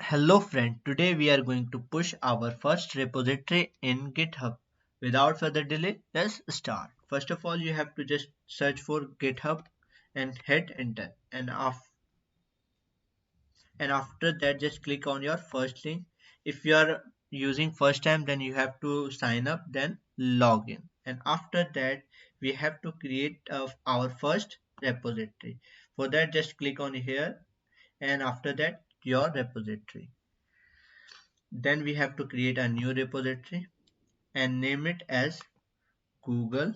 Hello friend, today we are going to push our first repository in GitHub. Without further delay, let's start. First of all, you have to just search for GitHub and hit enter. And after that, just click on your first link. If you are using first time, then you have to sign up, then log in. And after that, we have to create our first repository. For that, just click on here and after that, your repository. Then we have to create a new repository and name it as Google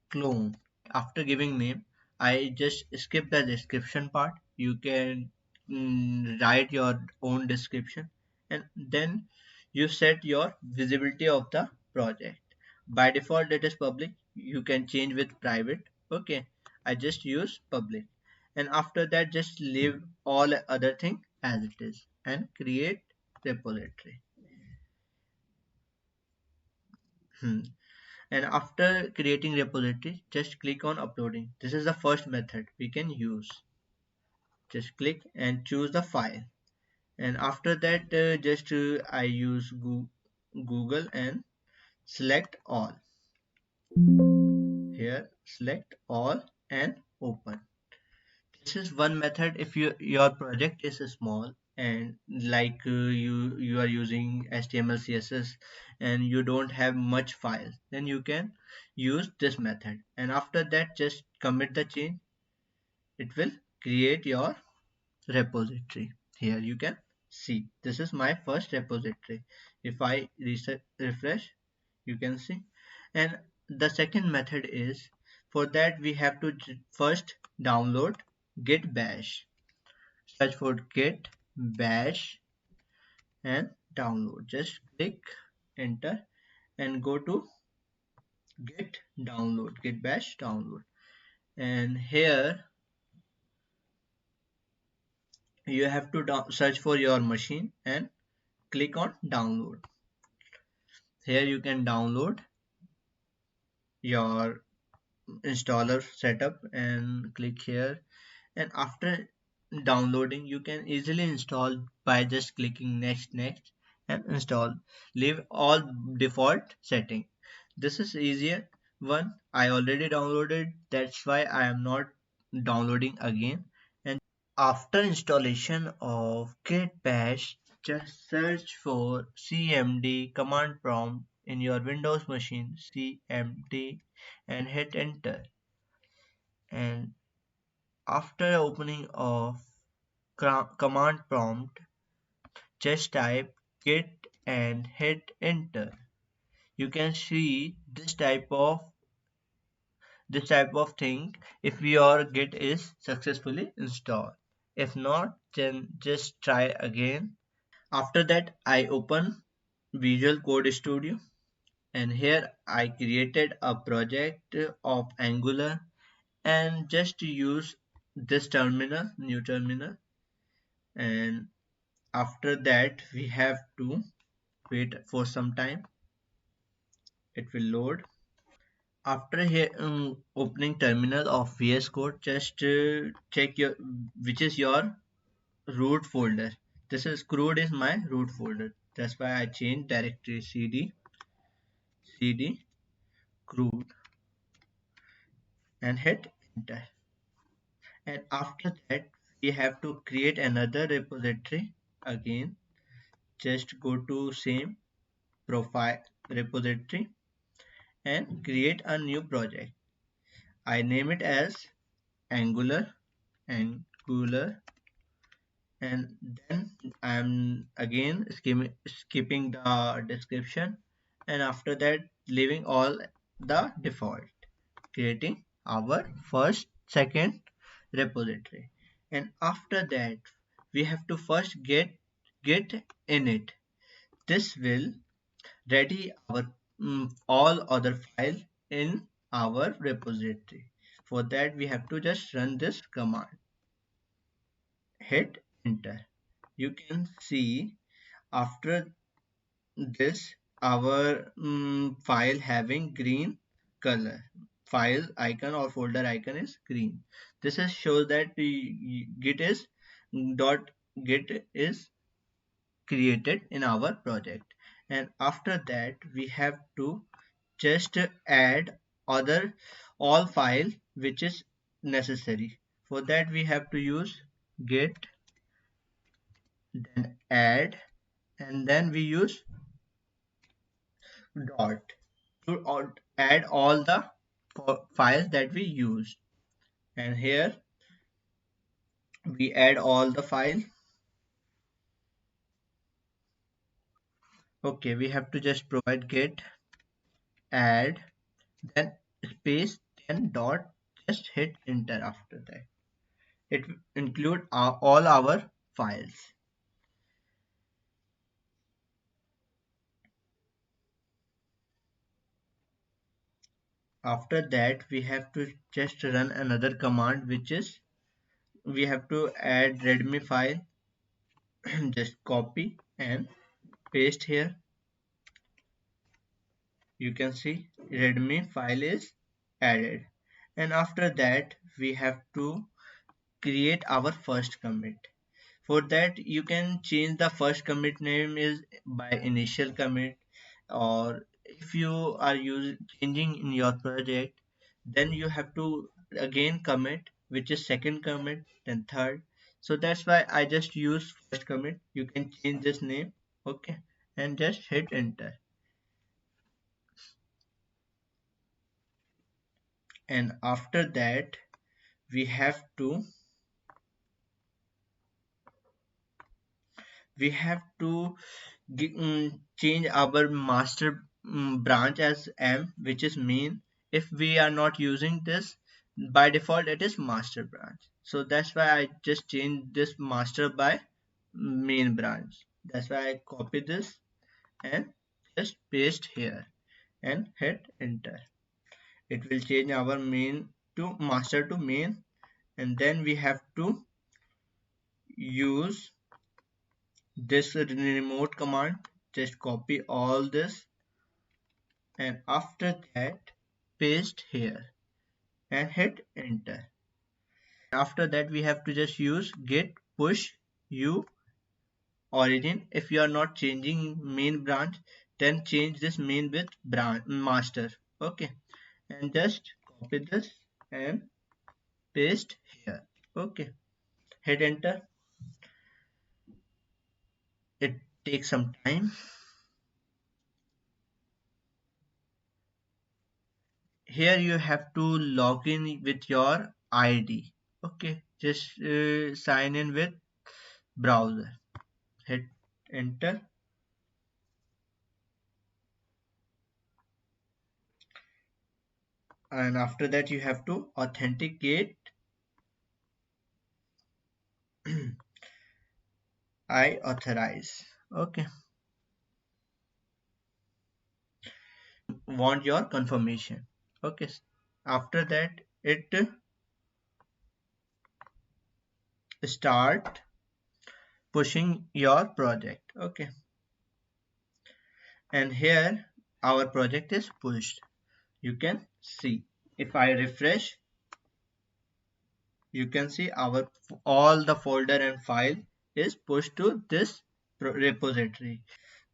clone. After giving name, I just skip the description part. You can write your own description and then you set your visibility of the project. By default it is public. You can change with private. Okay, I just use public. And after that just leave all other thing as it is and create repository. Hmm. And after creating repository, just click on uploading. This is the first method we can use. Just click and choose the file. And after that, I use Google and select all. Here, select all and open. This is one method if your project is small and like you are using HTML CSS and you don't have much files, then you can use this method. And after that, just commit the change. It will create your repository. Here you can see this is my first repository. If I refresh, you can see. And the second method is, for that we have to first download git bash. Search for git bash and download. Just click enter and go to git bash download. And here you have to search for your machine and click on download. Here you can download your installer setup and click here. And after downloading, you can easily install by just clicking next and install. Leave all default setting. This is easier one. I already downloaded, that's why I am not downloading again. And after installation of git bash, just search for cmd command prompt in your Windows machine, cmd, and hit enter. And after opening of command prompt, just type git and hit enter. You can see this type of thing if your git is successfully installed. If not, then just try again. After that, I open Visual Code Studio and here I created a project of Angular and just use this new terminal. And after that we have to wait for some time. It will load. After here opening terminal of VS Code, just check your which is your root folder. This is crude is my root folder. That's why I changed directory cd crude and hit enter. And after that we have to create another repository again. Just go to same profile repository and create a new project. I name it as Angular, and then I'm again skipping the description, and after that leaving all the default, creating our second repository. And after that we have to first get init. This will ready our all other file in our repository. For that we have to just run this command, hit enter. You can see after this our file having green color. File icon or folder icon is green. This is shows that the git is git is created in our project. And after that we have to just add other all file which is necessary. For that we have to use git, then add, and then we use dot to add all the files that we use. And here we add all the file. Okay, we have to just provide git add, then space, then dot, just hit enter. After that it include all our files. After that we have to just run another command, which is we have to add readme file. Just copy and paste here. You can see readme file is added. And after that we have to create our first commit. For that you can change the first commit name is by initial commit, or if you are changing in your project, then you have to again commit, which is second commit, then third. So that's why I just use first commit. You can change this name. Okay, and just hit enter. And after that we have to we have to change our master branch as m, which is main. If we are not using this, by default it is master branch. So that's why I just changed this master by main branch. That's why I copy this and just paste here and hit enter. It will change our main to master to main. And then we have to use this remote command. Just copy all this, and after that paste here and hit enter. After that we have to just use git push u origin. If you are not changing main branch, then change this main with branch master. Okay, and just copy this and paste here. Okay, hit enter. It takes some time. Here you have to log in with your ID. Okay, just sign in with browser. Hit enter. And after that you have to authenticate. I authorize. Okay, want your confirmation. Okay, after that it start pushing your project. Okay, and here our project is pushed. You can see, if I refresh, you can see our all the folder and file is pushed to this repository.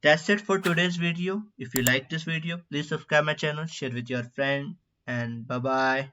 That's it for today's video. If you like this video, please subscribe my channel, share with your friend, and bye bye.